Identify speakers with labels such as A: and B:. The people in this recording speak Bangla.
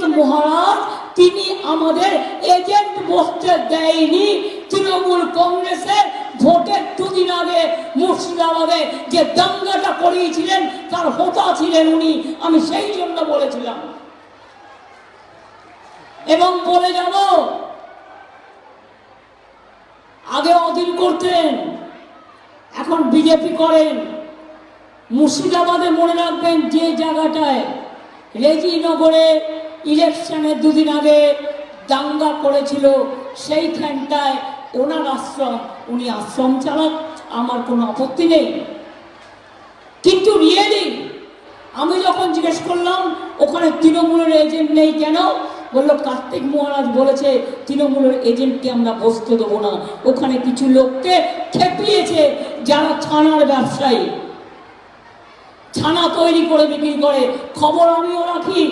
A: বিশ্বজিৎ মহারাজ তিনি আমাদের এজেন্ট বসতে দেয়নি। তৃণমূল কংগ্রেসের ভোটের দুদিন আগে মুর্শিদাবাদে যে দাঙ্গাটা করিয়েছিলেন তার হোতা ছিলেন উনি। আমি সেই জন্য বলেছিলাম এবং বলে যাব, আগে অধীন করতেন, এখন বিজেপি করেন। মুর্শিদাবাদে মনে রাখবেন যে জায়গাটায় রেজিনগরে ইলেকশনের দুদিন আগে দাঙ্গা করেছিল সেইখানটায় ওনার আশ্রম, উনি আশ্রম চালান, আমার কোনো আপত্তি নেই। কিন্তু রিয়েলি আমি যখন জিজ্ঞেস করলাম ওখানে তৃণমূলের এজেন্ট নেই কেন, বললো কার্তিক মহারাজ বলেছে তৃণমূলের এজেন্টকে আমরা বসতে দেবো না, ওখানে কিছু লোককে খেপিয়েছে যারা ছানার ব্যবসায়ী, ছানা তৈরি করে বিক্রি করে। খবর আমিও রাখি।